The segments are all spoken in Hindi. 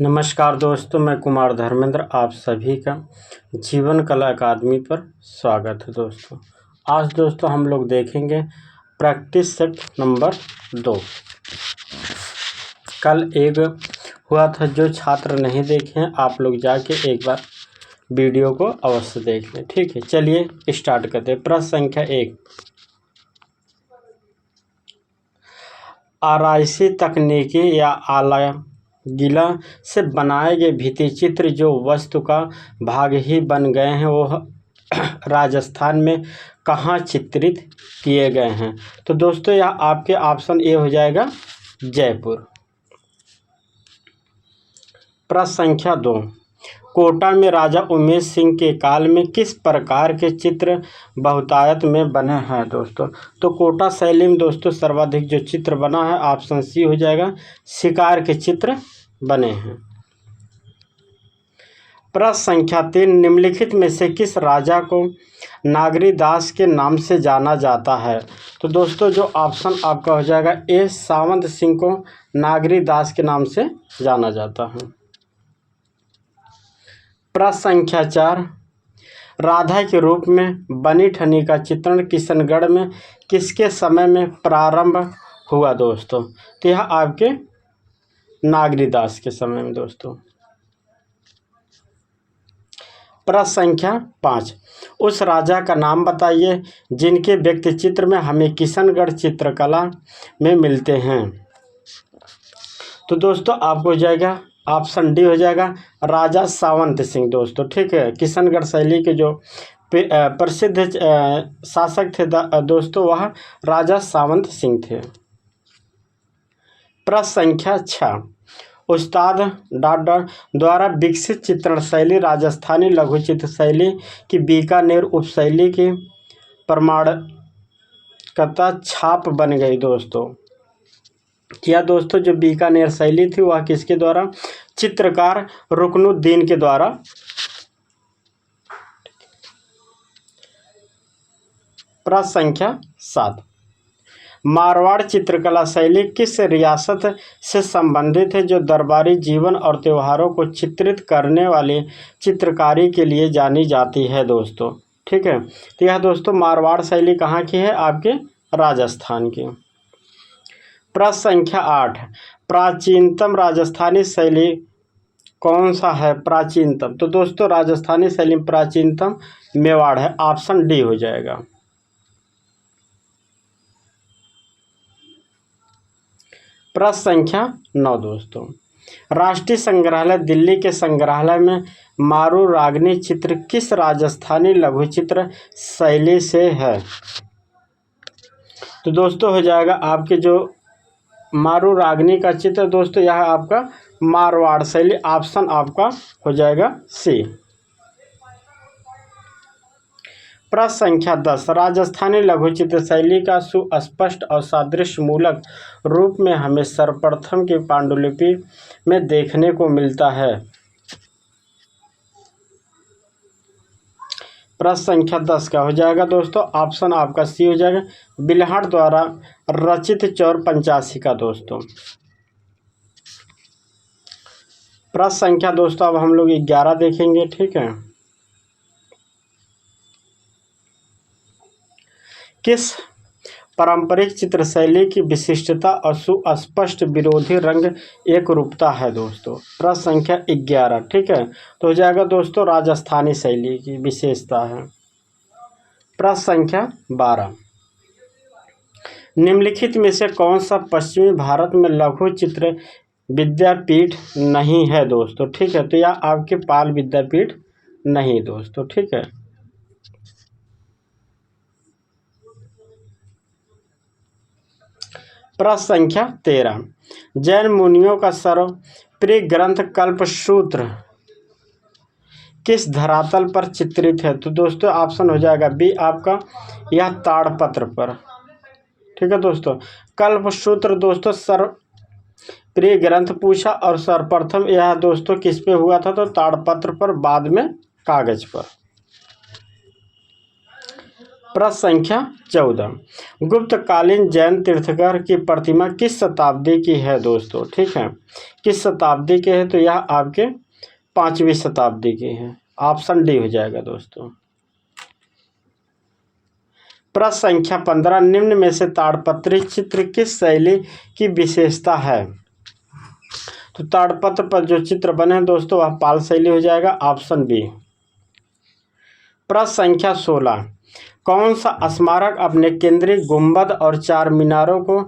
नमस्कार दोस्तों, मैं कुमार धर्मेंद्र आप सभी का जीवन कला अकादमी पर स्वागत है। दोस्तों आज दोस्तों हम लोग देखेंगे प्रैक्टिस सेट नंबर 2। कल एक हुआ था, जो छात्र नहीं देखे हैं आप लोग जाके एक बार वीडियो को अवश्य देख लें। ठीक है, चलिए स्टार्ट करते हैं। प्रश्न संख्या 1, आराइशी तकनीकी या आलागिला से बनाए गए भित्ति चित्र जो वस्तु का भाग ही बन गए हैं, वो राजस्थान में कहाँ चित्रित किए गए हैं? तो दोस्तों यह आपके ऑप्शन ए हो जाएगा, जयपुर। प्रश्न संख्या 2, कोटा में राजा उमेश सिंह के काल में किस प्रकार के चित्र बहुतायत में बने हैं? दोस्तों तो कोटा शैली में दोस्तों सर्वाधिक जो चित्र बना है, ऑप्शन सी हो जाएगा, शिकार के चित्र बने हैं। प्रश्न संख्या 3, निम्नलिखित में से किस राजा को नागरीदास के नाम से जाना जाता है? तो दोस्तों जो ऑप्शन आपका हो जाएगा ए, सावंत सिंह को नागरीदास के नाम से जाना जाता है। प्रश्न संख्या 4, राधा के रूप में बनी ठनी का चित्रण किशनगढ़ में किसके समय में प्रारंभ हुआ? दोस्तों तो यह आपके नागरीदास के समय में। दोस्तों प्रश्न संख्या 5, उस राजा का नाम बताइए जिनके व्यक्ति चित्र में हमें किशनगढ़ चित्रकला में मिलते हैं। तो दोस्तों आपको हो जाएगा ऑप्शन डी हो जाएगा, राजा सावंत सिंह। दोस्तों ठीक है, किशनगढ़ शैली के जो प्रसिद्ध शासक थे दोस्तों, वह राजा सावंत सिंह थे। प्रश्न संख्या 6, उस्ताद डाडा द्वारा विकसित चित्रण शैली राजस्थानी लघु चित्र शैली की बीकानेर उपशैली की प्रमाणकता छाप बन गई। दोस्तों क्या दोस्तों जो बीकानेर शैली थी वह किसके द्वारा? चित्रकार रुकनुद्दीन के द्वारा। प्रश्न संख्या 7, मारवाड़ चित्रकला शैली किस रियासत से संबंधित है जो दरबारी जीवन और त्योहारों को चित्रित करने वाली चित्रकारी के लिए जानी जाती है? दोस्तों ठीक है, तो यह दोस्तों मारवाड़ शैली कहाँ की है? आपके राजस्थान की। प्रश्न संख्या 8, प्राचीनतम राजस्थानी शैली कौन सा है? प्राचीनतम तो दोस्तों राजस्थानी शैली में प्राचीनतम मेवाड़ है, ऑप्शन डी हो जाएगा। प्रश्न संख्या 9, दोस्तों राष्ट्रीय संग्रहालय दिल्ली के संग्रहालय में मारू रागनी चित्र किस राजस्थानी लघु चित्र शैली से है? तो दोस्तों हो जाएगा आपके जो मारू रागनी का चित्र, दोस्तों यह आपका मारवाड़ शैली, ऑप्शन आपका हो जाएगा सी। प्रश्न संख्या 10, राजस्थानी लघु चित्र शैली का सुस्पष्ट और सादृश्य मूलक रूप में हमें सर्वप्रथम की पांडुलिपि में देखने को मिलता है। प्रश्न संख्या 10 का हो जाएगा दोस्तों, ऑप्शन आपका सी हो जाएगा, बिल्हड़ द्वारा रचित चौर पंचासी का। दोस्तों प्रश्न संख्या दोस्तों अब हम लोग 11 देखेंगे। ठीक है, किस पारंपरिक चित्र शैली की विशिष्टता और सुस्पष्ट विरोधी रंग एक रूपता है? दोस्तों प्रश्न संख्या 11। ठीक है, तो हो जाएगा दोस्तों राजस्थानी शैली की विशेषता है। प्रश्न संख्या 12, निम्नलिखित में से कौन सा पश्चिमी भारत में लघु चित्र विद्यापीठ नहीं है? दोस्तों ठीक है, तो यह आपके पाल विद्यापीठ नहीं। दोस्तों ठीक है, प्रश्न संख्या 13, जैन मुनियों का सर्वप्रिय ग्रंथ कल्पसूत्र किस धरातल पर चित्रित है? तो दोस्तों ऑप्शन हो जाएगा बी आपका, यह ताड़पत्र पर। ठीक है दोस्तों, कल्पसूत्र दोस्तों सर्वप्रिय ग्रंथ पूछा और सर्वप्रथम यह दोस्तों किस पे हुआ था? तो ताड़पत्र पर, बाद में कागज पर। प्रश्न संख्या 14, गुप्तकालीन जैन तीर्थंकर की प्रतिमा किस शताब्दी की है दोस्तों? ठीक है, किस शताब्दी के है? तो यह आपके 5वीं शताब्दी की है। ऑप्शन डी हो जाएगा दोस्तों। प्रश्न संख्या 15, निम्न में से ताड़पत्री चित्र किस शैली की विशेषता है? तो ताड़पत्र पर जो चित्र बने हैं दोस्तों वह पाल शैली हो जाएगा। Option B. प्रश्न संख्या 16, कौन सा स्मारक अपने केंद्रीय गुंबद और 4 मीनारों को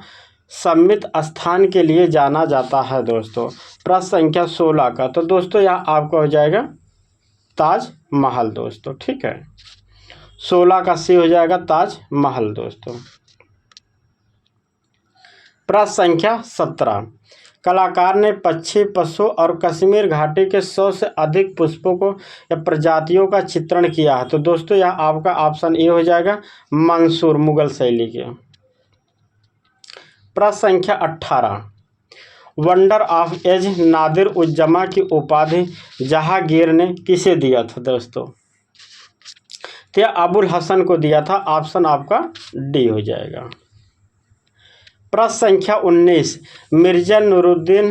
सम्मिलित स्थान के लिए जाना जाता है दोस्तों? प्रश्न संख्या 16 का तो दोस्तों यह आपका हो जाएगा ताजमहल दोस्तों। ठीक है, 16 का सी हो जाएगा ताजमहल दोस्तों। प्रश्न संख्या 17, कलाकार ने पक्षी, पशु और कश्मीर घाटी के 100 से अधिक पुष्पों को या प्रजातियों का चित्रण किया है। तो दोस्तों यह आपका ऑप्शन ए हो जाएगा मंसूर, मुगल शैली के। प्रश्न संख्या 18, वंडर ऑफ एज नादिर उज-जमा की उपाधि जहांगीर ने किसे दिया था दोस्तों? तो यह अबुल हसन को दिया था। ऑप्शन आपका डी हो जाएगा। प्रश्न संख्या 19, मिर्जा नूरुद्दीन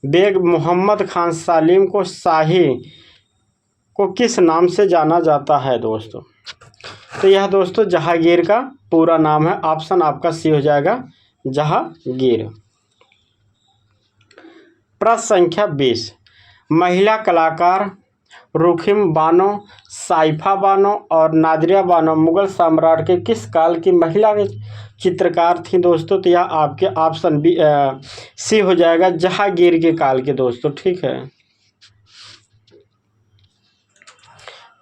बेग मोहम्मद खान सालिम को शाही को किस नाम से जाना जाता है दोस्तों? तो यह दोस्तों जहांगीर का पूरा नाम है। ऑप्शन आपका सी हो जाएगा जहांगीर। प्रश्न संख्या 20, महिला कलाकार रुखिम बानो, साइफा बानो और नादिरा बानो मुगल सम्राट के किस काल की महिला चित्रकार थी दोस्तों? तो यह आपके ऑप्शन बी सी हो जाएगा जहांगीर के काल के दोस्तों। ठीक है।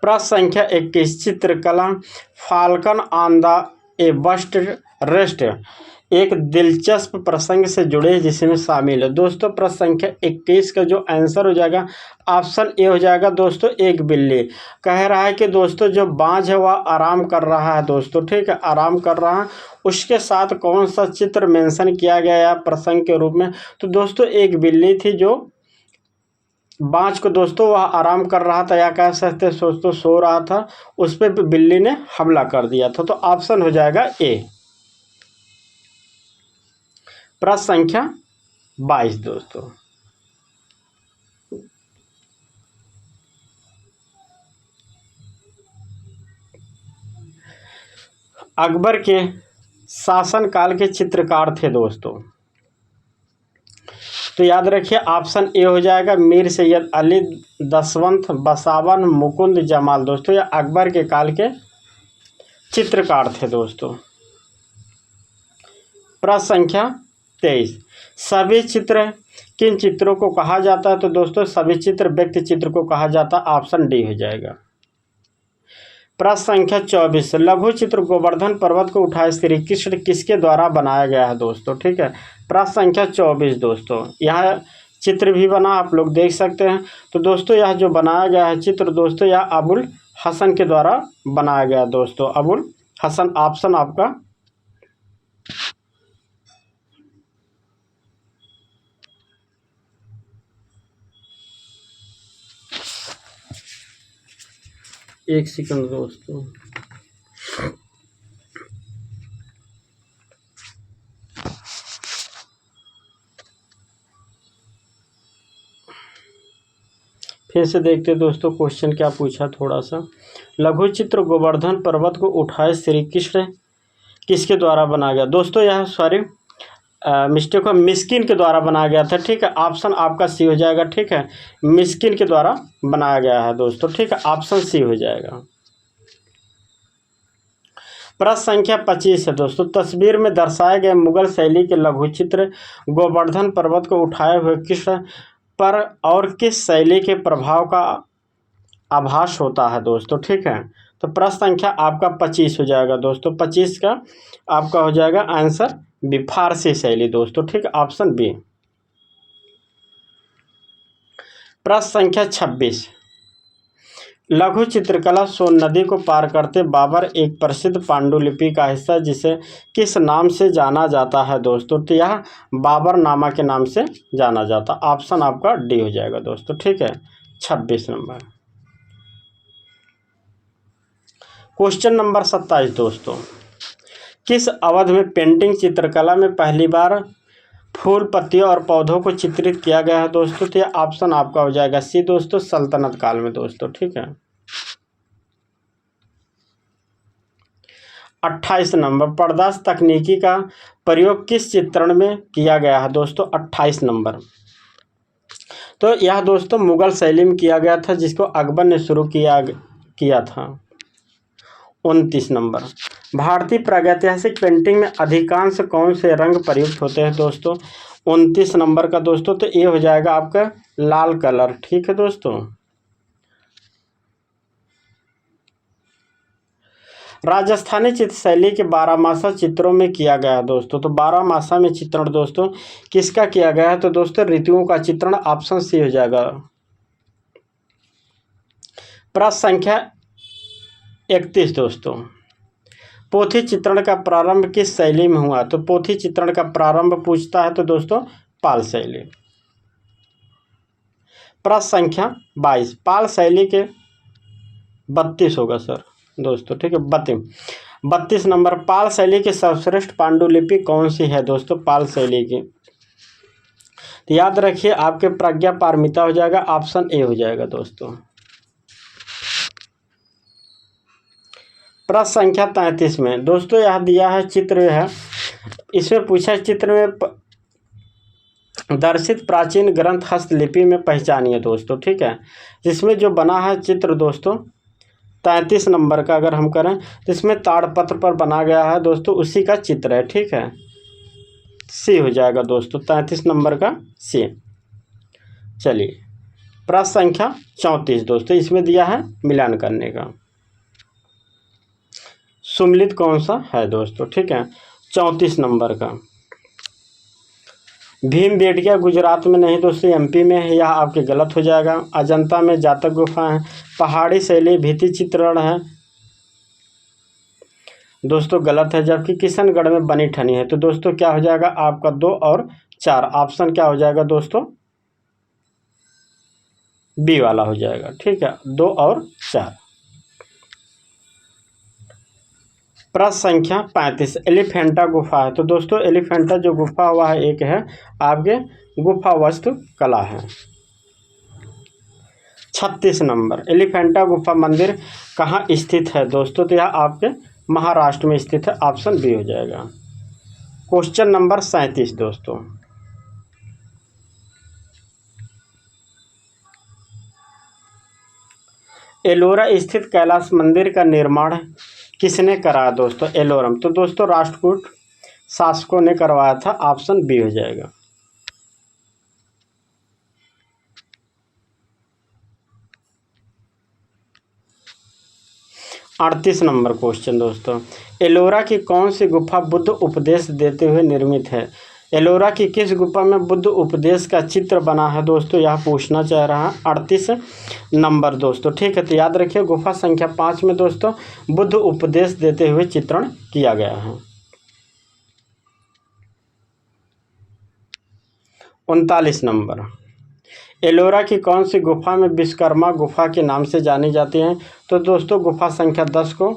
प्रश्न संख्या 21, चित्रकला falcon on the a bust rest एक दिलचस्प प्रसंग से जुड़े जिसमें शामिल है दोस्तों। प्रश्न संख्या 21 का जो आंसर हो जाएगा ऑप्शन ए हो जाएगा दोस्तों एक बिल्ली। कह रहा है कि दोस्तों जो बाज है वह आराम कर रहा है दोस्तों। ठीक है, आराम कर रहा है। उसके साथ कौन सा चित्र मेंशन किया गया है प्रसंग के रूप में? तो दोस्तों एक बिल्ली थी जो बाज को दोस्तों वह आराम कर रहा था या कह सकते दोस्तों सो रहा था, उस पर बिल्ली ने हमला कर दिया था। तो ऑप्शन हो जाएगा ए। प्रश्न संख्या 22 दोस्तों, अकबर के शासनकाल के चित्रकार थे दोस्तों। तो याद रखिए ऑप्शन ए हो जाएगा मीर सैयद अली, दसवंत, बसावन, मुकुंद जमाल दोस्तों। यह अकबर के काल के चित्रकार थे दोस्तों। प्रश्न संख्या 23, सभी चित्र किन चित्रों को कहा जाता है? तो दोस्तों सभी चित्र व्यक्ति चित्र को कहा जाता है। ऑप्शन डी हो जाएगा। प्रश्न संख्या 24, लघु चित्र गोवर्धन पर्वत को उठाए श्री कृष्ण किसके द्वारा बनाया गया है दोस्तों? ठीक है, प्रश्न संख्या 24 दोस्तों, यह चित्र भी बना आप लोग देख सकते हैं। तो दोस्तों यह जो बनाया गया है चित्र दोस्तों यह अबुल हसन के द्वारा बनाया गया दोस्तों। अबुल हसन ऑप्शन आपका एक सेकंड दोस्तों, फिर से देखते दोस्तों क्वेश्चन क्या पूछा थोड़ा सा। लघु चित्र गोवर्धन पर्वत को उठाए श्री कृष्ण किसके द्वारा बनाया गया दोस्तों? यह सॉरी मिस्टेक है, मिस्किन के द्वारा बनाया गया था। ठीक है, ऑप्शन आपका सी हो जाएगा। ठीक है, मिस्किन के द्वारा बनाया गया है दोस्तों। ठीक है, ऑप्शन सी हो जाएगा। प्रश्न संख्या 25 है दोस्तों, तस्वीर में दर्शाए गए मुगल शैली के लघु चित्र गोवर्धन पर्वत को उठाए हुए कृष्ण पर और किस शैली के प्रभाव का आभास होता है दोस्तों? ठीक है, तो प्रश्न संख्या आपका 25 हो जाएगा दोस्तों। 25 का आपका हो जाएगा आंसर बी, फारसी शैली दोस्तों। ठीक है, ऑप्शन बी। प्रश्न संख्या 26, लघु चित्रकला सोन नदी को पार करते बाबर एक प्रसिद्ध पांडुलिपि का हिस्सा जिसे किस नाम से जाना जाता है दोस्तों? तो यह बाबरनामा के नाम से जाना जाता। ऑप्शन आपका डी हो जाएगा दोस्तों। ठीक है, 26 नंबर। क्वेश्चन नंबर 27 दोस्तों, किस अवध में पेंटिंग चित्रकला में पहली बार फूल, पत्तियों और पौधों को चित्रित किया गया है दोस्तों? तो ये ऑप्शन आपका हो जाएगा सी दोस्तों, सल्तनत काल में दोस्तों। ठीक है। 28 नंबर, पर्दाश तकनीकी का प्रयोग किस चित्रण में किया गया है दोस्तों? 28 नंबर, तो यह दोस्तों मुगल शैली में किया गया था, जिसको अकबर ने शुरू किया था। 29 नंबर, भारतीय प्रागैतिहासिक पेंटिंग में अधिकांश कौन से रंग प्रयुक्त होते हैं दोस्तों? 29 नंबर का दोस्तों, तो ये हो जाएगा आपका लाल कलर। ठीक है दोस्तों। राजस्थानी चित्र शैली के बारहमासा चित्रों में किया गया है दोस्तों, तो बारहमासा में चित्रण दोस्तों किसका किया गया है? तो दोस्तों ऋतुओं का चित्रण, ऑप्शन सी हो जाएगा। प्रश्न संख्या 31 दोस्तों, पोथी चित्रण का प्रारंभ किस शैली में हुआ? तो पोथी चित्रण का प्रारंभ पूछता है तो दोस्तों पाल शैली। प्रश्न संख्या 22, पाल शैली के 32 होगा सर दोस्तों। ठीक है, 32 नंबर, पाल शैली की सर्वश्रेष्ठ पांडुलिपि कौन सी है दोस्तों? पाल शैली की, तो याद रखिए आपके प्रज्ञा पारमिता हो जाएगा, ऑप्शन ए हो जाएगा दोस्तों। प्रश्न संख्या 33 में दोस्तों यह दिया है चित्र है, इसमें पूछा है चित्र में दर्शित प्राचीन ग्रंथ हस्तलिपि में पहचानिए दोस्तों। ठीक है, जिसमें जो बना है चित्र दोस्तों 33 नंबर का अगर हम करें तो इसमें ताड़पत्र पर बना गया है दोस्तों, उसी का चित्र है। ठीक है, सी हो जाएगा दोस्तों, 33 नंबर का सी। चलिए प्रश्न संख्या 34 दोस्तों, इसमें दिया है मिलान करने का, सुमिलित कौन सा है दोस्तों? ठीक है, 34 नंबर का, भीमबेटकिया गुजरात में नहीं दोस्तों, एमपी में है, यह आपके गलत हो जाएगा। अजंता में जातक गुफा है, पहाड़ी शैली भित्ति चित्रण है दोस्तों, गलत है। जबकि किशनगढ़ में बनी ठनी है, तो दोस्तों क्या हो जाएगा आपका 2 और 4, ऑप्शन क्या हो जाएगा दोस्तों? बी वाला हो जाएगा। ठीक है, 2 और 4। प्रश्न संख्या 35, एलिफेंटा गुफा है, तो दोस्तों एलिफेंटा जो गुफा हुआ है एक है आपके गुफा वास्तु कला है। 36 नंबर, एलिफेंटा गुफा मंदिर कहाँ स्थित है दोस्तों? तो यह आपके महाराष्ट्र में स्थित है, ऑप्शन बी हो जाएगा। क्वेश्चन नंबर 37 दोस्तों, एलोरा स्थित कैलाश मंदिर का निर्माण किसने कराया दोस्तों? एलोरम, तो दोस्तों राष्ट्रकूट शासकों ने करवाया था, ऑप्शन बी हो जाएगा। अड़तीस नंबर क्वेश्चन दोस्तों, एलोरा की कौन सी गुफा बुद्ध उपदेश देते हुए निर्मित है? एलोरा की किस गुफा में बुद्ध उपदेश का चित्र बना है दोस्तों? यह पूछना चाह रहा है 38 नंबर दोस्तों। ठीक है, तो याद रखिए गुफा संख्या 5 में दोस्तों बुद्ध उपदेश देते हुए चित्रण किया गया है। 39 नंबर, एलोरा की कौन सी गुफा में विश्वकर्मा गुफा के नाम से जानी जाती है? तो दोस्तों गुफा संख्या 10 को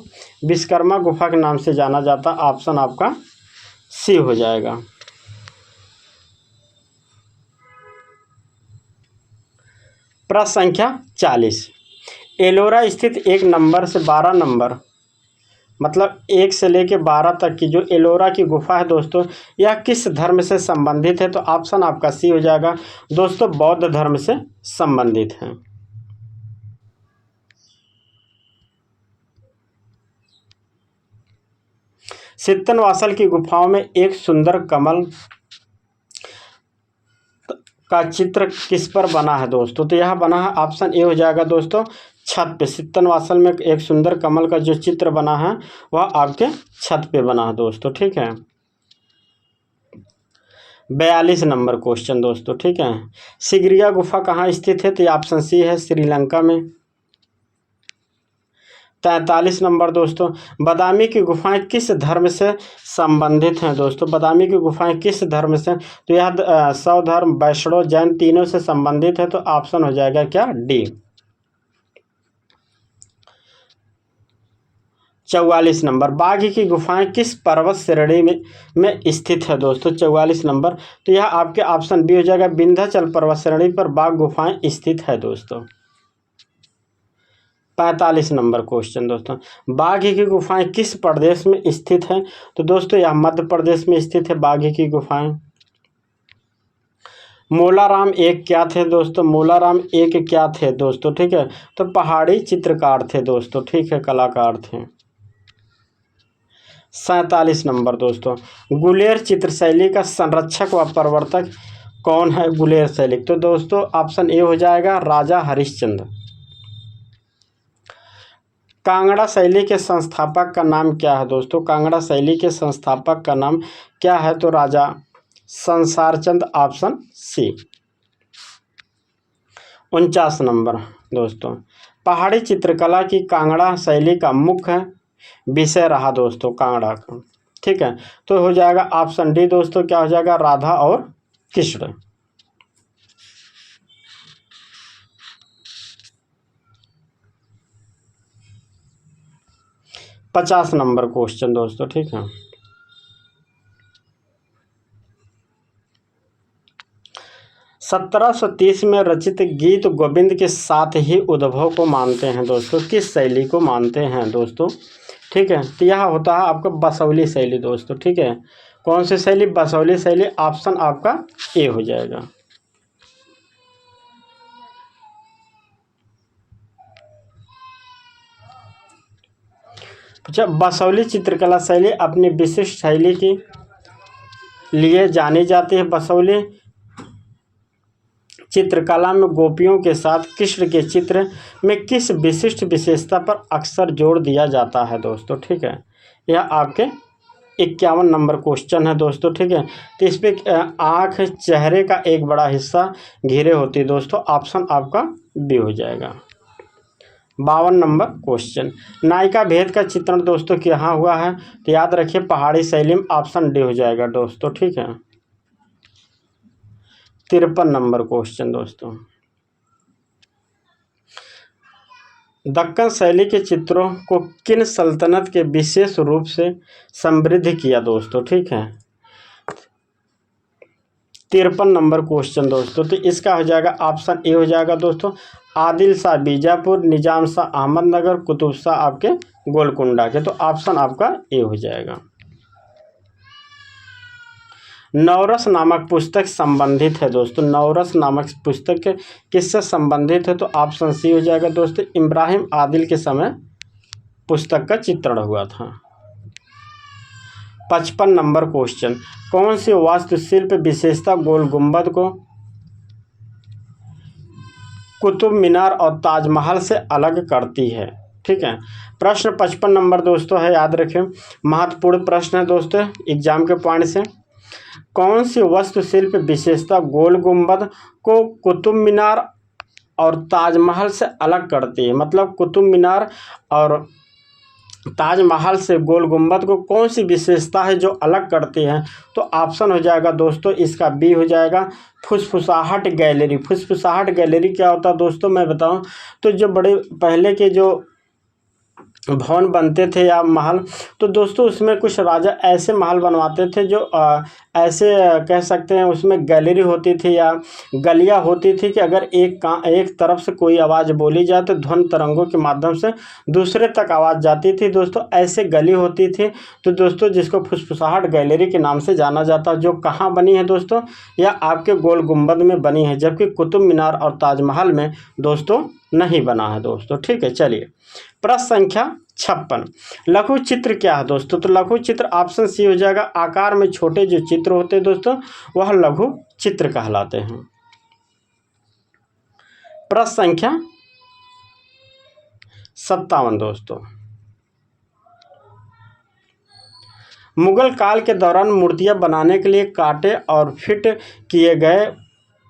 विश्वकर्मा गुफा के नाम से जाना जाता, ऑप्शन आपका सी हो जाएगा। प्रश्न संख्या 40, एलोरा स्थित 1 नंबर से 12 नंबर, मतलब 1 से लेके 12 तक की जो एलोरा की गुफा है दोस्तों, यह किस धर्म से संबंधित है? तो ऑप्शन आपका सी हो जाएगा दोस्तों, बौद्ध धर्म से संबंधित है। सित्तनवासल की गुफाओं में एक सुंदर कमल का चित्र किस पर बना है दोस्तों? तो यह बना है, ऑप्शन ए हो जाएगा दोस्तों, छत पे। सित्तनवासल में एक सुंदर कमल का जो चित्र बना है वह आपके छत पे बना है दोस्तों। ठीक है, 42 नंबर क्वेश्चन दोस्तों। ठीक है, सिगरिया गुफा कहाँ स्थित है? तो ऑप्शन सी है, श्रीलंका में। 43 नंबर दोस्तों, बादामी की गुफाएं किस धर्म से संबंधित हैं दोस्तों? बादामी की गुफाएं किस धर्म से? तो यह शैव धर्म, वैष्णव, जैन तीनों से संबंधित है, तो ऑप्शन हो जाएगा क्या? डी। 44 नंबर, बाघ की गुफाएं किस पर्वत श्रेणी में स्थित है दोस्तों? 44 नंबर, तो यह आपके ऑप्शन बी हो जाएगा, विंध्याचल पर्वत श्रेणी पर बाघ गुफाएं स्थित है दोस्तों। 45 नंबर क्वेश्चन दोस्तों, बाघ की गुफाएं किस प्रदेश में स्थित है? तो दोस्तों यह मध्य प्रदेश में स्थित है बाघ की गुफाएं। मोलाराम एक क्या थे दोस्तों? मोलाराम एक क्या थे दोस्तों? ठीक है, तो पहाड़ी चित्रकार थे दोस्तों, ठीक है, कलाकार थे। 47 नंबर दोस्तों, गुलेर चित्रशैली का संरक्षक व प्रवर्तक कौन है? गुलेर शैली, तो दोस्तों ऑप्शन ए हो जाएगा, राजा हरिश्चंद्र। कांगड़ा शैली के संस्थापक का नाम क्या है दोस्तों? कांगड़ा शैली के संस्थापक का नाम क्या है? तो राजा संसारचंद, ऑप्शन सी। 49 नंबर दोस्तों, पहाड़ी चित्रकला की कांगड़ा शैली का मुख्य विषय रहा दोस्तों कांगड़ा का, ठीक है, तो हो जाएगा ऑप्शन डी दोस्तों, क्या हो जाएगा, राधा और कृष्ण। 50 नंबर क्वेश्चन दोस्तों, ठीक है, 1730 में रचित गीत गोविंद के साथ ही उद्भव को मानते हैं दोस्तों, किस शैली को मानते हैं दोस्तों? ठीक है, तो यह होता है आपका बसौली शैली दोस्तों, ठीक है, कौन सी शैली? बसौली शैली, ऑप्शन आपका ए हो जाएगा। अच्छा, बसौली चित्रकला शैली अपनी विशिष्ट शैली के लिए जानी जाती है। बसौली चित्रकला में गोपियों के साथ कृष्ण के चित्र में किस विशिष्ट विशेषता पर अक्सर जोर दिया जाता है दोस्तों? ठीक है, यह आपके 51 नंबर क्वेश्चन है दोस्तों, ठीक है, तो इस पर आँख, चेहरे का एक बड़ा हिस्सा घिरे होती है दोस्तों, ऑप्शन आपका बी हो जाएगा। 52 नंबर क्वेश्चन, नायिका भेद का चित्रण दोस्तों कहाँ हुआ है? तो याद रखिए पहाड़ी शैली में, ऑप्शन डी हो जाएगा दोस्तों, ठीक है। 53 नंबर क्वेश्चन दोस्तों, दक्कन शैली के चित्रों को किन सल्तनत के विशेष रूप से समृद्ध किया दोस्तों? ठीक है, 53 नंबर क्वेश्चन दोस्तों, तो इसका हो जाएगा ऑप्शन ए हो जाएगा दोस्तों, आदिल शाह बीजापुर, निजाम शाह अहमदनगर, कुतुब शाह आपके गोलकुंडा के, तो ऑप्शन आपका ए हो जाएगा। नवरस नामक पुस्तक संबंधित है दोस्तों, नवरस नामक पुस्तक किससे संबंधित है? तो ऑप्शन सी हो जाएगा दोस्तों, इब्राहिम आदिल के समय पुस्तक का चित्रण हुआ था। 55 नंबर क्वेश्चन, कौन सी वास्तुशिल्प विशेषता गोल गुंबद को कुतुब मीनार और ताजमहल से अलग करती है? ठीक है, प्रश्न 55 नंबर दोस्तों है, याद रखें, महत्वपूर्ण प्रश्न है दोस्तों एग्जाम के पॉइंट से। कौन सी वास्तुशिल्प विशेषता गोल गुंबद को कुतुब मीनार और ताजमहल से अलग करती है? मतलब कुतुब मीनार और ताजमहल से गोल गुंबद को कौन सी विशेषता है जो अलग करती है? तो ऑप्शन हो जाएगा दोस्तों इसका बी हो जाएगा, फुसफुसाहट गैलरी। फुसफुसाहट गैलरी क्या होता है दोस्तों मैं बताऊं, तो जो बड़े पहले के जो भवन बनते थे या महल, तो दोस्तों उसमें कुछ राजा ऐसे महल बनवाते थे जो ऐसे कह सकते हैं उसमें गैलरी होती थी या गलियां होती थी कि अगर एक तरफ से कोई आवाज़ बोली जाए तो ध्वनि तरंगों के माध्यम से दूसरे तक आवाज़ जाती थी दोस्तों, ऐसे गली होती थी। तो दोस्तों जिसको फुसफुसाहट गैलरी के नाम से जाना जाता है, जो कहाँ बनी है दोस्तों, या आपके गोल गुंबद में बनी है, जबकि कुतुब मीनार और ताजमहल में दोस्तों नहीं बना है दोस्तों। ठीक है, चलिए प्रश्न संख्या 56, लघु चित्र क्या है दोस्तों? तो लघु चित्र ऑप्शन सी हो जाएगा, आकार में छोटे जो चित्र होते हैं दोस्तों वह लघु चित्र कहलाते हैं। प्रश्न संख्या 57 दोस्तों, मुगल काल के दौरान मूर्तियां बनाने के लिए काटे और फिट किए गए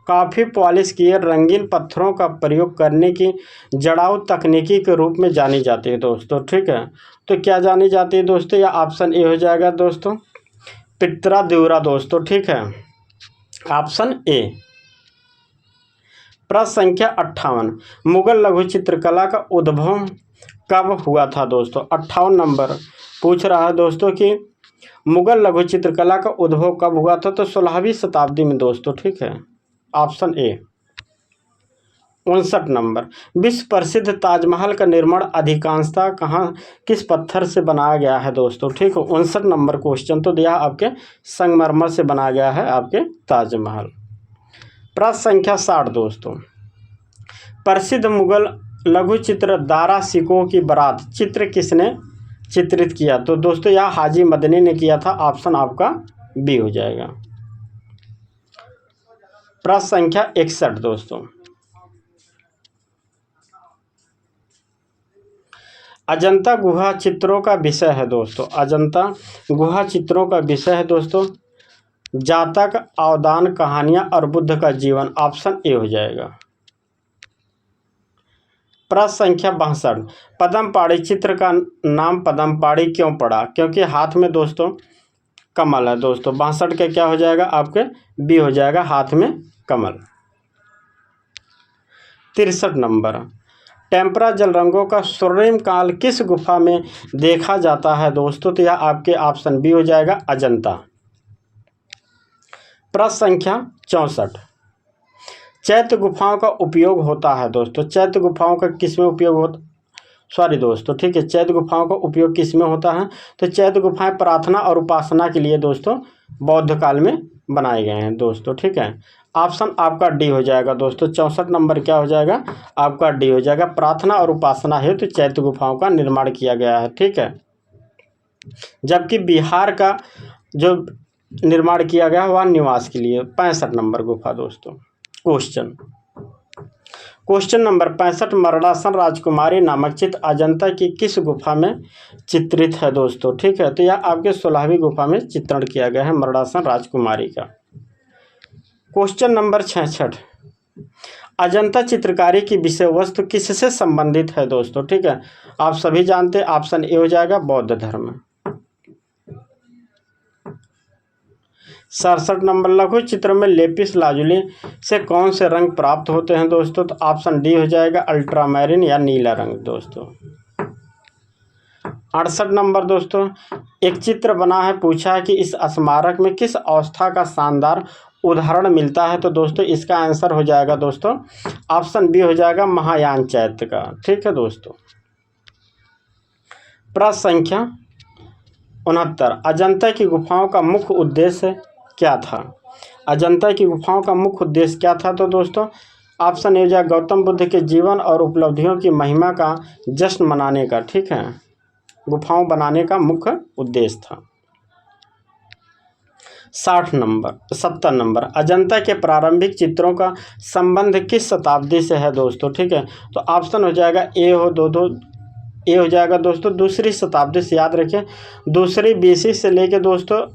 काफ़ी पॉलिश किए रंगीन पत्थरों का प्रयोग करने की जड़ाऊ तकनीकी के रूप में जानी जाती है दोस्तों। ठीक है, तो क्या जानी जाती है दोस्तों? या ऑप्शन ए हो जाएगा दोस्तों, पित्रा द्यूरा दोस्तों। ठीक है, ऑप्शन ए। प्रश्न संख्या 58, मुगल लघु चित्रकला का उद्भव कब हुआ था दोस्तों? 58 नंबर पूछ रहा है दोस्तों कि मुगल लघु चित्रकला का उद्भव कब हुआ था? तो 16वीं शताब्दी में दोस्तों, ठीक है, ऑप्शन ए। 59 नंबर, विश्व प्रसिद्ध ताजमहल का निर्माण अधिकांशतः कहाँ किस पत्थर से बनाया गया है दोस्तों? ठीक है, 59 नंबर क्वेश्चन तो दिया आपके संगमरमर से बनाया गया है आपके ताजमहल। प्रश्न संख्या 60 दोस्तों, प्रसिद्ध मुगल लघु चित्र दारा सिकोह की बारात चित्र किसने चित्रित किया? तो दोस्तों यह हाजी मदनी ने किया था, ऑप्शन आपका बी हो जाएगा। प्रश्न संख्या 61 दोस्तों, अजंता गुहा चित्रों का विषय है दोस्तों, अजंता गुहा चित्रों का विषय है दोस्तों जातक, अवदान, कहानियां और बुद्ध का जीवन, ऑप्शन ए हो जाएगा। प्रश्न संख्या 62, पद्मपाड़ी चित्र का नाम पद्मपाड़ी क्यों पड़ा? क्योंकि हाथ में दोस्तों कमल है दोस्तों। 62 का क्या हो जाएगा आपके बी हो जाएगा, हाथ में कमल। 63 नंबर, टेम्परा जल रंगों का स्वर्णिम काल किस गुफा में देखा जाता है दोस्तों? तो यह आपके ऑप्शन बी हो जाएगा, अजंता। प्रश्न संख्या 64, चैत्य गुफाओं का उपयोग होता है दोस्तों, चैत्य गुफाओं का किस में उपयोग होता, सॉरी दोस्तों, ठीक है, चैत्य गुफाओं का उपयोग किस में होता है? तो चैत्य गुफाएं प्रार्थना और उपासना के लिए दोस्तों बौद्ध काल में बनाए गए हैं दोस्तों, ठीक है, ऑप्शन आपका डी हो जाएगा दोस्तों। 64 नंबर क्या हो जाएगा आपका डी हो जाएगा, प्रार्थना और उपासना हेतु तो चैत्य गुफाओं का निर्माण किया गया है, ठीक है। जबकि बिहार का जो निर्माण किया गया वह निवास के लिए। 65 नंबर गुफा दोस्तों, क्वेश्चन नंबर 65, मरणासन राजकुमारी नामक चित्र अजंता की किस गुफा में चित्रित है दोस्तों? ठीक है, तो यह आपके 16वीं गुफा में चित्रण किया गया है मरणासन राजकुमारी का। क्वेश्चन नंबर 66, अजंता चित्रकारी की विषय वस्तु किससे संबंधित है दोस्तों? ठीक है, आप सभी जानते हैं, ऑप्शन ए हो जाएगा, बौद्ध धर्म। 67 नंबर, लघु चित्र में लेपिस लाजुली से कौन से रंग प्राप्त होते हैं दोस्तों? तो ऑप्शन डी हो जाएगा, अल्ट्रामैरिन या नीला रंग दोस्तों। 68 नंबर दोस्तों, एक चित्र बना है, पूछा है कि इस स्मारक में किस अवस्था का शानदार उदाहरण मिलता है? तो दोस्तों इसका आंसर हो जाएगा दोस्तों, ऑप्शन बी हो जाएगा, महायान चैत्य का, ठीक है दोस्तों। प्रश्न संख्या 69, अजंता की गुफाओं का मुख्य उद्देश्य क्या था? अजंता की गुफाओं का मुख्य उद्देश्य क्या था? तो दोस्तों ऑप्शन ए हो जाएगा, गौतम बुद्ध के जीवन और उपलब्धियों की महिमा का जश्न मनाने का, ठीक है, गुफाओं बनाने का मुख्य उद्देश्य था। 70 नंबर, अजंता के प्रारंभिक चित्रों का संबंध किस शताब्दी से है दोस्तों? ठीक है, तो ऑप्शन हो जाएगा ए हो जाएगा दोस्तों, दूसरी शताब्दी से। याद रखें, दूसरी बीसी से लेके दोस्तों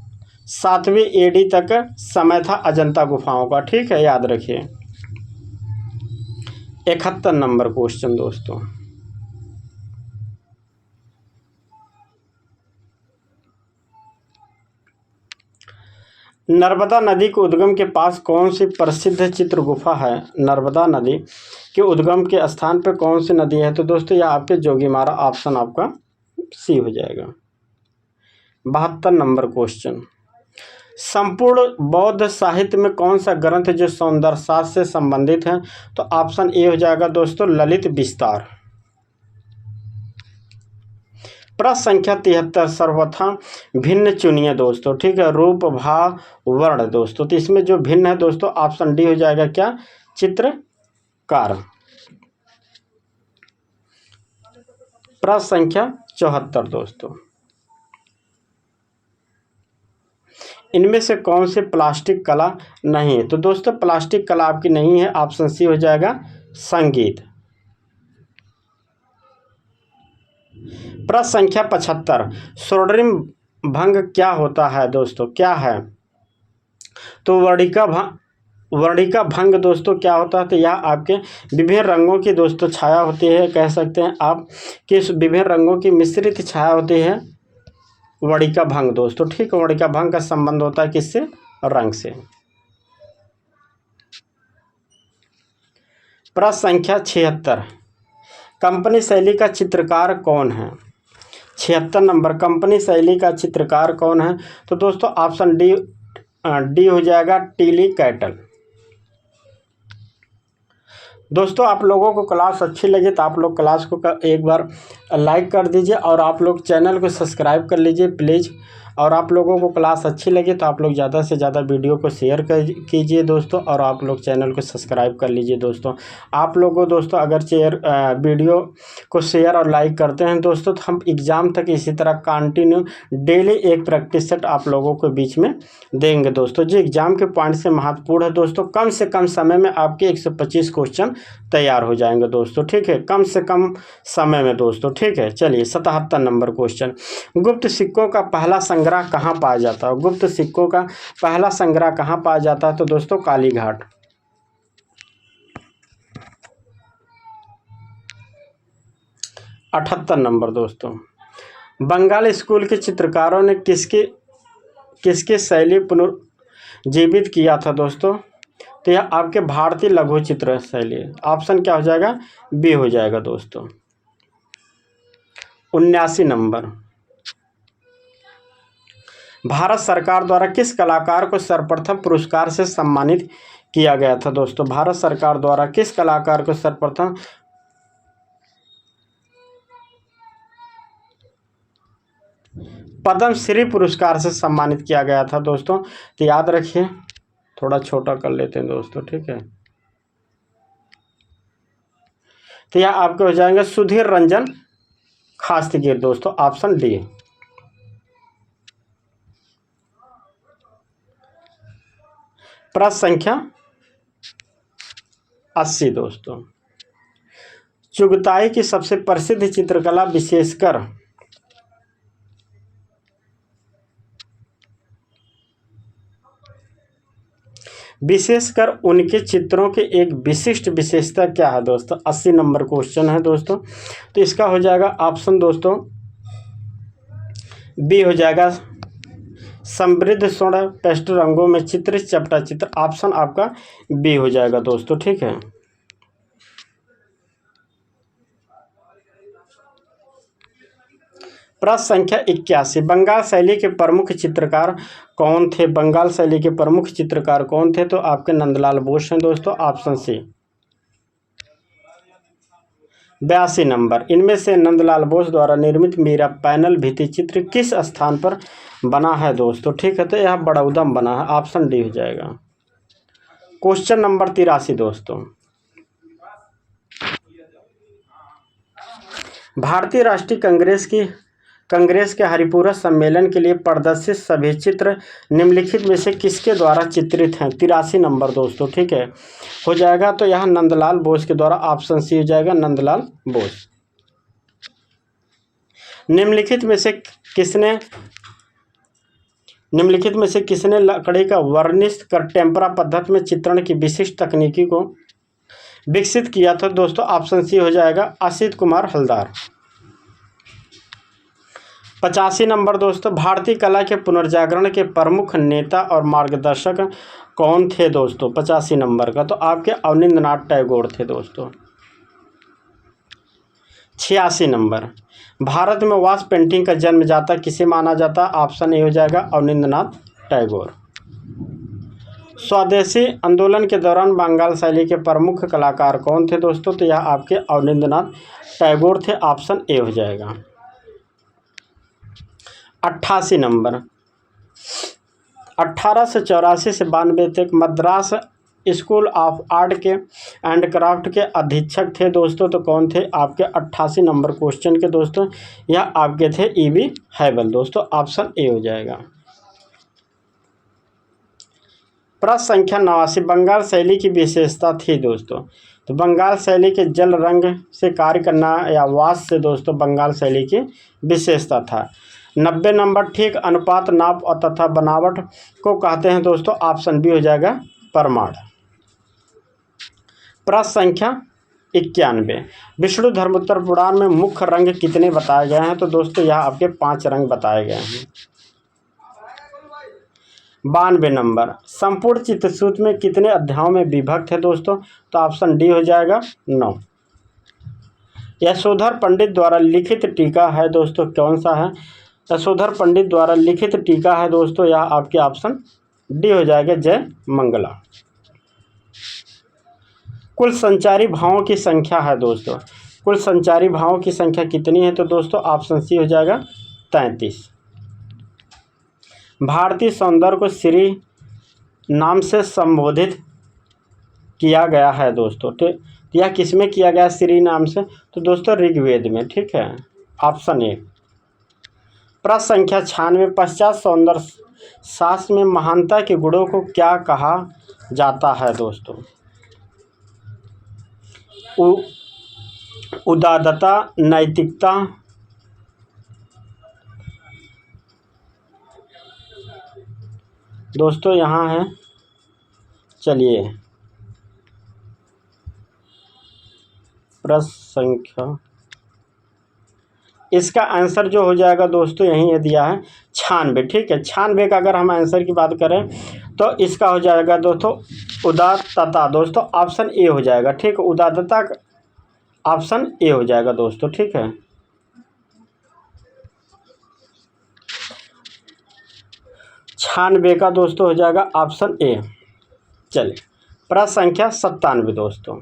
7वीं एडी तक समय था अजंता गुफाओं का, ठीक है, याद रखिए। 71 नंबर क्वेश्चन दोस्तों, नर्मदा नदी के उद्गम के पास कौन सी प्रसिद्ध चित्र गुफा है? नर्मदा नदी के उद्गम के स्थान पर कौन सी नदी है? तो दोस्तों यह आपके जोगीमारा, ऑप्शन आपका सी हो जाएगा। 72 नंबर क्वेश्चन, संपूर्ण बौद्ध साहित्य में कौन सा ग्रंथ जो सौंदर्य शास्त्र से संबंधित है? तो ऑप्शन ए हो जाएगा दोस्तों, ललित विस्तार। प्रश्न संख्या 73, सर्वथा भिन्न चुनिए दोस्तों, ठीक है, रूप, भाव, वर्ण दोस्तों। तो इसमें जो भिन्न है दोस्तों, ऑप्शन डी हो जाएगा, क्या, चित्रकार। प्रश्न संख्या 74 दोस्तों, इनमें से कौन से प्लास्टिक कला नहीं है? तो दोस्तों प्लास्टिक कला आपकी नहीं है, ऑप्शन सी हो जाएगा, संगीत। प्रश्न संख्या 75, स्वर्णिम भंग क्या होता है दोस्तों? क्या है? तो वर्णिका भंग दोस्तों क्या होता है? तो यह आपके विभिन्न रंगों की दोस्तों छाया होती है, कह सकते हैं आप कि विभिन्न रंगों की मिश्रित छाया होती है, वर्णिका भंग दोस्तों, ठीक है। वर्णिका भंग का संबंध होता है किससे? रंग से। प्रश्न संख्या 76, कंपनी शैली का चित्रकार कौन है? 76 नंबर, कंपनी शैली का चित्रकार कौन है? तो दोस्तों ऑप्शन डी हो जाएगा, टीली कैटल। दोस्तों आप लोगों को क्लास अच्छी लगे तो आप लोग क्लास को एक बार लाइक कर दीजिए और आप लोग चैनल को सब्सक्राइब कर लीजिए प्लीज़। और आप लोगों को क्लास अच्छी लगे तो आप लोग ज़्यादा से ज़्यादा वीडियो को शेयर कीजिए दोस्तों, और आप लोग चैनल को सब्सक्राइब कर लीजिए दोस्तों। आप लोगों दोस्तों अगर वीडियो को शेयर और लाइक करते हैं दोस्तों, तो हम एग्ज़ाम तक इसी तरह कंटिन्यू डेली एक प्रैक्टिस सेट आप लोगों के बीच में देंगे दोस्तों, जो एग्ज़ाम के पॉइंट से महत्वपूर्ण है दोस्तों। कम से कम समय में आपके 125 क्वेश्चन तैयार हो जाएंगे दोस्तों, ठीक है, कम से कम समय में दोस्तों, ठीक है। चलिए 77 नंबर क्वेश्चन, गुप्त सिक्कों का पहला संग्रह कहाँ पाया जाता है? गुप्त सिक्कों का पहला संग्रह कहाँ पाया जाता है? तो दोस्तों कालीघाट। 78 नंबर दोस्तों, बंगाल स्कूल के चित्रकारों ने किसकी शैली पुनर्जीवित किया था दोस्तों? तो यह आपके भारतीय लघु चित्र शैली। ऑप्शन क्या हो जाएगा? बी हो जाएगा दोस्तों। 79 नंबर, भारत सरकार द्वारा किस कलाकार को सर्वप्रथम पुरस्कार से सम्मानित किया गया था दोस्तों? भारत सरकार द्वारा किस कलाकार को सर्वप्रथम पद्मश्री पुरस्कार से सम्मानित किया गया था दोस्तों? तो याद रखिए, थोड़ा छोटा कर लेते हैं दोस्तों, ठीक है। तो यह आपके हो जाएंगे सुधीर रंजन खास्तीगिर दोस्तों, ऑप्शन डी। प्रश्न संख्या 80 दोस्तों, चुगताई की सबसे प्रसिद्ध चित्रकला विशेषकर उनके चित्रों की एक विशिष्ट विशेषता क्या है दोस्तों? 80 नंबर क्वेश्चन है दोस्तों। तो इसका हो जाएगा ऑप्शन दोस्तों बी हो जाएगा, समृद्ध स्वर्ण पेस्टल रंगों में चित्रित चपटा चित्र। ऑप्शन आपका बी हो जाएगा दोस्तों, ठीक है। प्रश्न संख्या 81, बंगाल शैली के प्रमुख चित्रकार कौन थे? बंगाल शैली के प्रमुख चित्रकार कौन थे? तो आपके नंदलाल बोस हैं दोस्तों, ऑप्शन सी। 82 नंबर, इनमें से नंदलाल बोस द्वारा निर्मित मीरा पैनल भित्ति चित्र किस स्थान पर बना है दोस्तों? ठीक है, तो यह बड़ौदा में बना है, ऑप्शन डी हो जाएगा। क्वेश्चन नंबर 83 दोस्तों, भारतीय राष्ट्रीय कांग्रेस के हरिपुरा सम्मेलन के लिए प्रदर्शित सभी चित्र निम्नलिखित में से किसके द्वारा चित्रित हैं? 83 नंबर दोस्तों, ठीक है, हो जाएगा। तो यह नंदलाल बोस के द्वारा, ऑप्शन सी हो जाएगा, नंदलाल बोस। निम्नलिखित में से किसने लकड़ी का वर्निश कर टेम्परा पद्धति में चित्रण की विशिष्ट तकनीकी को विकसित किया था दोस्तों? ऑप्शन सी हो जाएगा, असित कुमार हलदार। 85 नंबर दोस्तों, भारतीय कला के पुनर्जागरण के प्रमुख नेता और मार्गदर्शक कौन थे दोस्तों? 85 नंबर का, तो आपके अवनींद्रनाथ टैगोर थे दोस्तों। 86 नंबर, भारत में वाश पेंटिंग का जन्मदाता किसे माना जाता? ऑप्शन ए हो जाएगा, अवनींद्रनाथ टैगोर। स्वदेशी आंदोलन के दौरान बंगाल शैली के प्रमुख कलाकार कौन थे दोस्तों? तो यह आपके अवनींद्रनाथ टैगोर थे, ऑप्शन ए हो जाएगा। 88 नंबर, 1884 से 92 तक मद्रास स्कूल ऑफ आर्ट के एंड क्राफ्ट के अधीक्षक थे दोस्तों, तो कौन थे? आपके 88 नंबर क्वेश्चन के दोस्तों, यह आपके थे E.V. हैवल दोस्तों, ऑप्शन ए हो जाएगा। प्रश्न संख्या 89, बंगाल शैली की विशेषता थी दोस्तों। तो बंगाल शैली के जल रंग से कार्य करना या वाश से दोस्तों बंगाल शैली की विशेषता था। 90 नंबर, ठीक अनुपात, नाप और तथा बनावट को कहते हैं दोस्तों? ऑप्शन बी हो जाएगा, प्रमाण। प्रश्न संख्या 91, विष्णु धर्मोत्तर पुराण में मुख्य रंग कितने बताए गए हैं? तो दोस्तों यह आपके 5 रंग बताए गए हैं। 92 नंबर, संपूर्ण चित्रसूत्र में कितने अध्यायों में विभक्त है दोस्तों? तो ऑप्शन डी हो जाएगा, 9। यशोधर पंडित द्वारा लिखित टीका है दोस्तों, कौन सा है? यशोधर पंडित द्वारा लिखित टीका है दोस्तों, यह आपके ऑप्शन डी हो जाएगा, जय मंगला। कुल संचारी भावों की संख्या है दोस्तों, कुल संचारी भावों की संख्या कितनी है? तो दोस्तों ऑप्शन सी हो जाएगा 33। भारतीय सौंदर्य को श्री नाम से संबोधित किया गया है दोस्तों, तो यह किस में किया गया श्री नाम से? तो दोस्तों ऋग्वेद में, ठीक है, ऑप्शन ए। प्रश्न संख्या 96, पश्चात सौंदर्य शास्त्र में महानता के गुणों को क्या कहा जाता है दोस्तों? उदारता, नैतिकता, दोस्तों यहाँ है, चलिए प्रश्न संख्या, इसका आंसर जो हो जाएगा दोस्तों यहीं है दिया है 96, ठीक है। 96 का अगर हम आंसर की बात करें तो इसका हो जाएगा दोस्तों उदात्तता, दोस्तों ऑप्शन ए हो जाएगा, ठीक है, उदात्तता ऑप्शन ए हो जाएगा दोस्तों, ठीक है। छानबे का दोस्तों हो जाएगा ऑप्शन ए। चलिए प्रश्न संख्या 97 दोस्तों,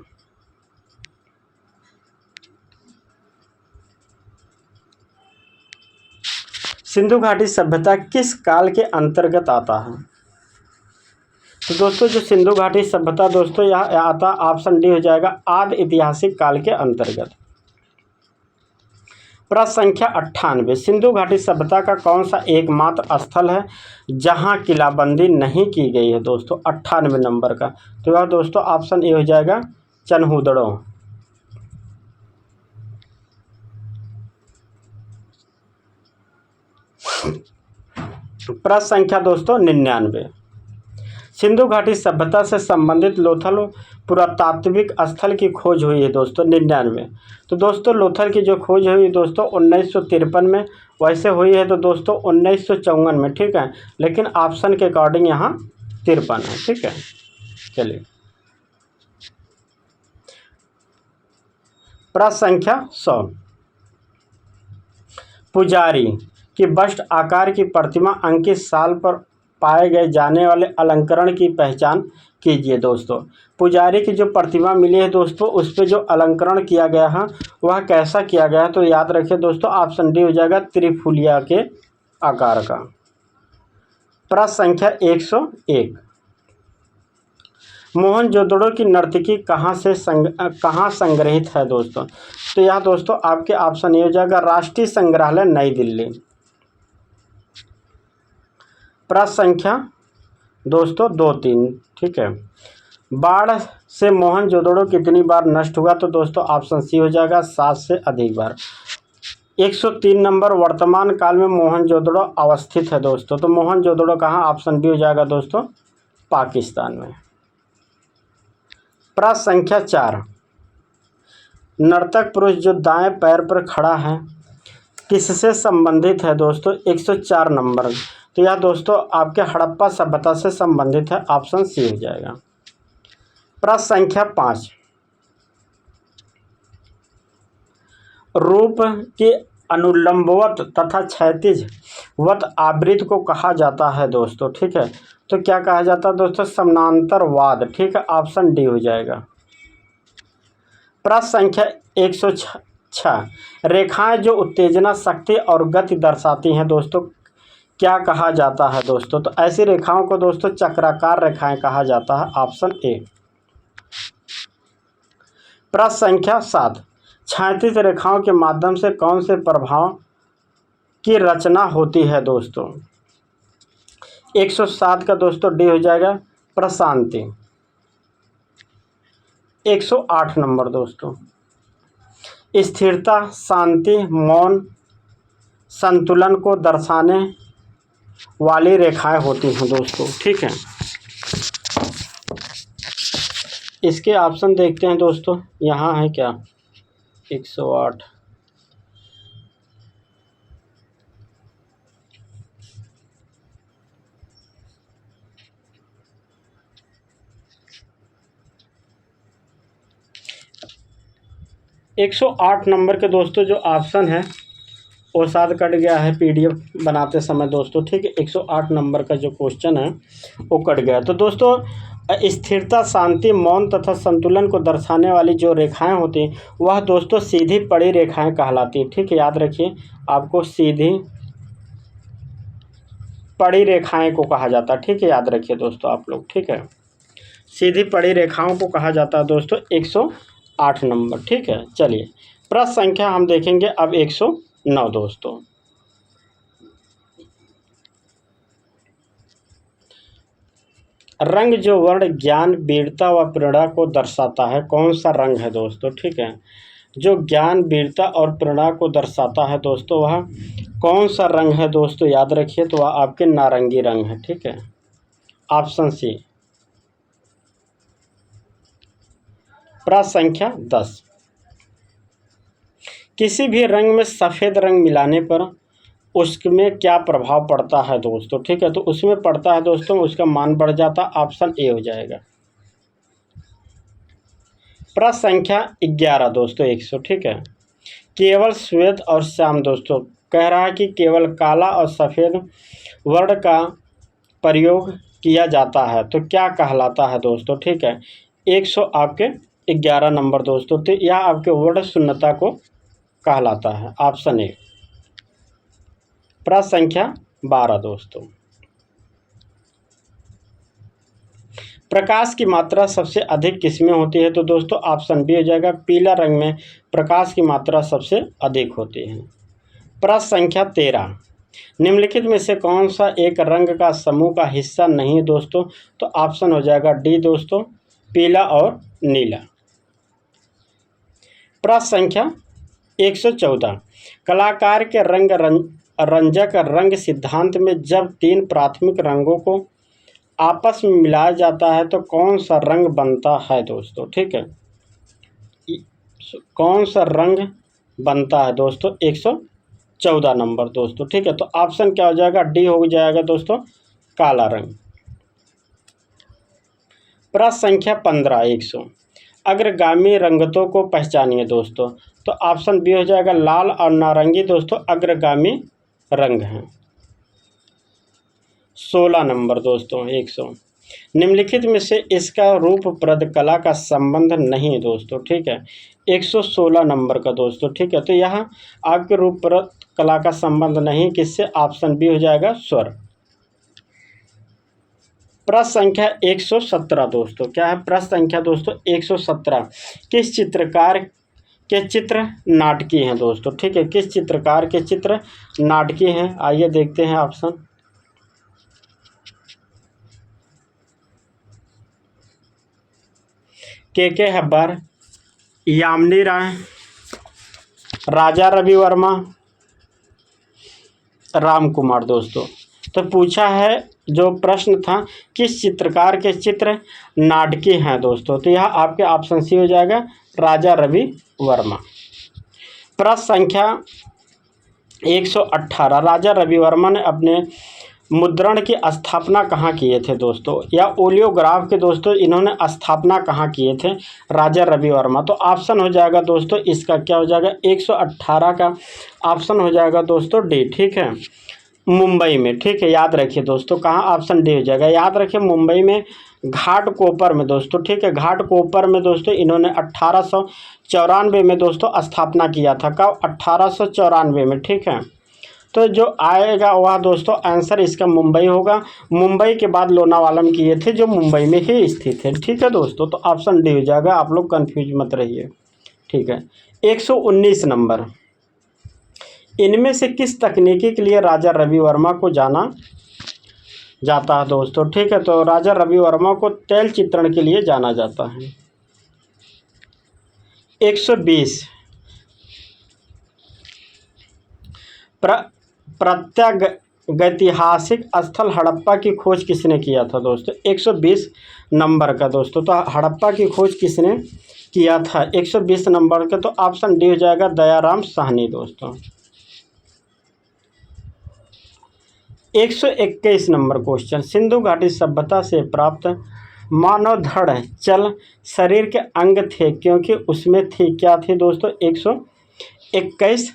सिंधु घाटी सभ्यता किस काल के अंतर्गत आता है? तो दोस्तों जो सिंधु घाटी सभ्यता दोस्तों यह आता, ऑप्शन डी हो जाएगा, आदि ऐतिहासिक काल के अंतर्गत। प्रश्न संख्या 98, सिंधु घाटी सभ्यता का कौन सा एकमात्र स्थल है जहां किलाबंदी नहीं की गई है दोस्तों? 98 नंबर का, तो यह दोस्तों ऑप्शन ए हो जाएगा, चनहुदड़ो। प्रश्न संख्या दोस्तों 99, सिंधु घाटी सभ्यता से संबंधित लोथल पुरातात्विक स्थल की खोज हुई है दोस्तों 99। तो दोस्तों लोथल की जो खोज हुई दोस्तों 1953 में, वैसे हुई है तो दोस्तों 1954 में, ठीक है, लेकिन ऑप्शन के अकॉर्डिंग यहाँ 53 है, ठीक है। चलिए प्रश्न संख्या 100, पुजारी की बस्ट आकार की प्रतिमा अंकित साल पर पाए गए जाने वाले अलंकरण की पहचान कीजिए दोस्तों। पुजारी की जो प्रतिमा मिली है दोस्तों उस पर जो अलंकरण किया गया है वह कैसा किया गया है? तो याद रखिए दोस्तों ऑप्शन डी हो जाएगा, त्रिफुलिया के आकार का। प्रश्न संख्या 101, मोहनजोदड़ो की नर्तकी कहाँ संग्रहित है दोस्तों? तो यह दोस्तों आपके ऑप्शन ए हो जाएगा, राष्ट्रीय संग्रहालय नई दिल्ली। प्रश्न संख्या दोस्तों 23, ठीक है, बाढ़ से मोहनजोदड़ो कितनी बार नष्ट हुआ? तो दोस्तों ऑप्शन सी हो जाएगा, 7 से अधिक बार। 103 नंबर, वर्तमान काल में मोहनजोदड़ो अवस्थित है दोस्तों, तो मोहनजोदड़ो कहाँ? ऑप्शन बी हो जाएगा दोस्तों, पाकिस्तान में। प्रश्न संख्या 4, नर्तक पुरुष जो दाएं पैर पर खड़ा है किससे संबंधित है दोस्तों? 104 नंबर, तो यह दोस्तों आपके हड़प्पा सभ्यता से संबंधित है, ऑप्शन सी हो जाएगा। प्रश्न संख्या 5, रूप के अनुलंबवत तथा क्षैतिज वत आवृत्त को कहा जाता है दोस्तों, ठीक है, तो क्या कहा जाता है दोस्तों? समानांतरवाद, ठीक है, ऑप्शन डी हो जाएगा। प्रश्न संख्या 106, रेखाएं जो उत्तेजना, शक्ति और गति दर्शाती हैं दोस्तों क्या कहा जाता है दोस्तों? तो ऐसी रेखाओं को दोस्तों चक्राकार रेखाएं कहा जाता है, ऑप्शन ए। प्रश्न संख्या 7, क्षैतिज रेखाओं के माध्यम से कौन से प्रभाव की रचना होती है दोस्तों? 107 का दोस्तों डी हो जाएगा, प्रशांति। 108 नंबर दोस्तों, स्थिरता, शांति, मौन, संतुलन को दर्शाने वाली रेखाएं होती हैं दोस्तों, ठीक है। इसके ऑप्शन देखते हैं दोस्तों, यहाँ है क्या? 108, 108 नंबर के दोस्तों जो ऑप्शन है वो शायद कट गया है पीडीएफ बनाते समय दोस्तों, ठीक है। 108 नंबर का जो क्वेश्चन है वो कट गया। तो दोस्तों स्थिरता, शांति, मौन तथा संतुलन को दर्शाने वाली जो रेखाएं होती हैं वह दोस्तों सीधी पड़ी रेखाएं कहलाती है, ठीक है। याद रखिए, आपको सीधी पड़ी रेखाएं को कहा जाता है, ठीक है। याद रखिए दोस्तों आप लोग, ठीक है। सीधी पड़ी रेखाओं को कहा जाता है दोस्तों 108 नंबर, ठीक है। चलिए प्रश्न संख्या हम देखेंगे अब 109 दोस्तों। रंग जो वर्ण ज्ञान, वीरता व प्रेरणा को दर्शाता है, कौन सा रंग है दोस्तों, ठीक है। जो ज्ञान, वीरता और प्रेरणा को दर्शाता है दोस्तों वह कौन सा रंग है दोस्तों, याद रखिए, तो वह आपके नारंगी रंग है, ठीक है। Option C. प्रश्न संख्या 10। किसी भी रंग में सफ़ेद रंग मिलाने पर उसमें क्या प्रभाव पड़ता है दोस्तों, ठीक है। तो उसमें पड़ता है दोस्तों, उसका मान बढ़ जाता, ऑप्शन ए हो जाएगा। प्रश्न संख्या 11 दोस्तों 100, ठीक है। केवल श्वेत और श्याम दोस्तों कह रहा है कि केवल काला और सफ़ेद वर्ण का प्रयोग किया जाता है तो क्या कहलाता है दोस्तों, ठीक है। 100 आपके 11 नंबर दोस्तों, तो यह आपके वर्ण शून्यता को कहलाता है, ऑप्शन ए। प्रश्न संख्या 12 दोस्तों। प्रकाश की मात्रा सबसे अधिक किसमें होती है, तो दोस्तों ऑप्शन बी हो जाएगा, पीला रंग में प्रकाश की मात्रा सबसे अधिक होती है। प्रश्न संख्या 13। निम्नलिखित में से कौन सा एक रंग का समूह का हिस्सा नहीं दोस्तों, तो ऑप्शन हो जाएगा डी दोस्तों, पीला और नीला। प्रश्न संख्या 114। कलाकार के रंजक रंग सिद्धांत में जब तीन प्राथमिक रंगों को आपस में मिलाया जाता है तो कौन सा रंग बनता है दोस्तों, ठीक है। कौन सा रंग बनता है दोस्तों, 114 नंबर दोस्तों, ठीक है। तो ऑप्शन क्या हो जाएगा, डी हो जाएगा दोस्तों, काला रंग। प्रश्न संख्या 15 100। अग्रगामी रंगतों को पहचानिए दोस्तों, तो ऑप्शन बी हो जाएगा, लाल और नारंगी दोस्तों अग्रगामी रंग हैं। 16 नंबर दोस्तों 100। निम्नलिखित में से इसका रूपप्रद कला का संबंध नहीं दोस्तों, ठीक है। 116 नंबर का दोस्तों, ठीक है। तो यहाँ आपके रूपप्रद कला का संबंध नहीं किससे, ऑप्शन बी हो जाएगा, स्वर। प्रश्न संख्या 117 दोस्तों, क्या है प्रश्न संख्या दोस्तों 117। किस चित्रकार के चित्र नाटकीय हैं दोस्तों, ठीक है। किस चित्रकार के चित्र नाटकीय हैं, आइए देखते हैं ऑप्शन। के हब्बार, यामिनी राय, राजा रवि वर्मा, राम कुमार दोस्तों। तो पूछा है, जो प्रश्न था किस चित्रकार के चित्र नाटकीय हैं दोस्तों, तो यह आपके ऑप्शन सी हो जाएगा, राजा रवि वर्मा। प्रश्न संख्या 118। राजा रवि वर्मा ने अपने मुद्रण की स्थापना कहाँ किए थे दोस्तों, या ओलियोग्राफ के दोस्तों इन्होंने स्थापना कहाँ किए थे, राजा रवि वर्मा। तो ऑप्शन हो जाएगा दोस्तों इसका क्या हो जाएगा, 118 का ऑप्शन हो जाएगा दोस्तों डी, ठीक है, मुंबई में, ठीक है। याद रखिए दोस्तों, कहाँ ऑप्शन डी हो जाएगा, याद रखिए मुंबई में घाटकोपर में दोस्तों, ठीक है। घाटकोपर में दोस्तों इन्होंने 1894 में दोस्तों स्थापना किया था, कब, 1894 में, ठीक है। तो जो आएगा वह दोस्तों आंसर इसका मुंबई होगा। मुंबई के बाद लोनावाला में किए थे, जो मुंबई में ही स्थित है, ठीक है दोस्तों। तो ऑप्शन डी हो जाएगा, आप लोग कंफ्यूज मत रहिए, ठीक है। 119 नंबर। इनमें से किस तकनीकी के लिए राजा रवि वर्मा को जाना जाता है दोस्तों, ठीक है। तो राजा रवि वर्मा को तैल चित्रण के लिए जाना जाता है। 120। प्रत्यागैतिहासिक स्थल हड़प्पा की खोज किसने किया था दोस्तों, 120 नंबर का दोस्तों। तो हड़प्पा की खोज किसने किया था 120 नंबर का, तो ऑप्शन डी हो जाएगा, दयाराम साहनी दोस्तों। 121 नंबर क्वेश्चन। सिंधु घाटी सभ्यता से प्राप्त मानव धड़ चल शरीर के अंग थे क्योंकि उसमें थी क्या थी दोस्तों 121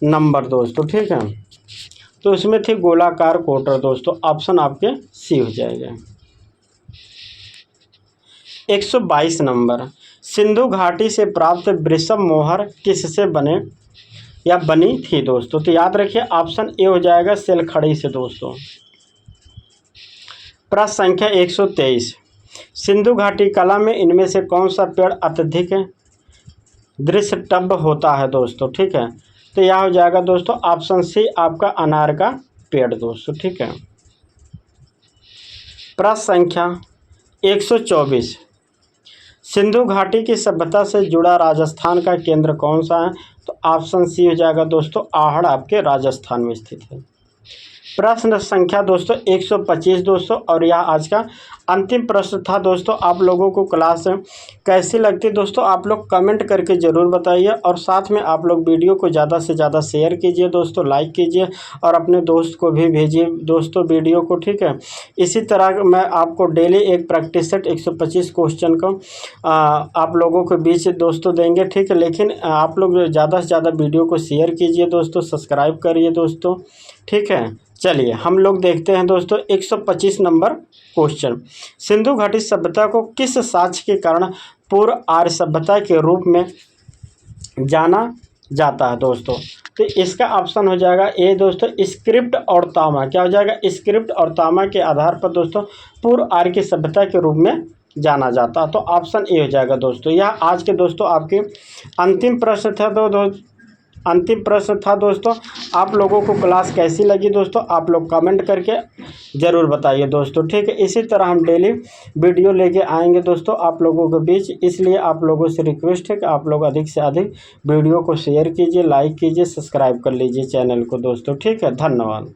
नंबर दोस्तों, ठीक है। तो इसमें थी गोलाकार कोटर दोस्तों, ऑप्शन आपके सी हो जाएगा। 122 नंबर, सिंधु घाटी से प्राप्त वृषभ मोहर किससे बने या बनी थी दोस्तों? तो याद रखिए ऑप्शन ए हो जाएगा सेलखड़ी से दोस्तों। प्रश्न संख्या 123, सिंधु घाटी कला में इनमें से कौन सा पेड़ अत्यधिक दृश्यटभ होता है दोस्तों, ठीक है। तो यह हो जाएगा दोस्तों ऑप्शन सी आपका अनार का पेड़ दोस्तों, ठीक है। प्रश्न संख्या 124, सिंधु घाटी की सभ्यता से जुड़ा राजस्थान का केंद्र कौन सा है? तो ऑप्शन सी हो जाएगा दोस्तों आहड़ आपके राजस्थान में स्थित है। प्रश्न संख्या दोस्तों 125 दोस्तों, और यह आज का अंतिम प्रश्न था दोस्तों। आप लोगों को क्लास कैसी लगती दोस्तों आप लोग कमेंट करके ज़रूर बताइए, और साथ में आप लोग वीडियो को ज़्यादा से ज़्यादा शेयर कीजिए दोस्तों, लाइक कीजिए और अपने दोस्त को भी भेजिए दोस्तों वीडियो को, ठीक है। इसी तरह मैं आपको डेली एक प्रैक्टिस सेट 125 क्वेश्चन को आप लोगों के बीच दोस्तों देंगे, ठीक है। लेकिन आप लोग ज़्यादा से ज़्यादा वीडियो को शेयर कीजिए दोस्तों, सब्सक्राइब करिए दोस्तों, ठीक है। चलिए हम लोग देखते हैं दोस्तों 125 नंबर क्वेश्चन। सिंधु घाटी सभ्यता को किस साक्ष्य के कारण पूर्व आर्य सभ्यता के रूप में जाना जाता है दोस्तों? तो इसका ऑप्शन हो जाएगा ए दोस्तों स्क्रिप्ट और तामा। क्या हो जाएगा? स्क्रिप्ट और तामा के आधार पर दोस्तों पूर्व आर्य की सभ्यता के रूप में जाना जाता है। तो ऑप्शन ए हो जाएगा दोस्तों। यह आज के दोस्तों आपके अंतिम प्रश्न था अंतिम प्रश्न था दोस्तों। आप लोगों को क्लास कैसी लगी दोस्तों आप लोग कमेंट करके ज़रूर बताइए दोस्तों, ठीक है। इसी तरह हम डेली वीडियो लेके आएंगे दोस्तों आप लोगों के बीच, इसलिए आप लोगों से रिक्वेस्ट है कि आप लोग अधिक से अधिक वीडियो को शेयर कीजिए, लाइक कीजिए, सब्सक्राइब कर लीजिए चैनल को दोस्तों, ठीक है। धन्यवाद।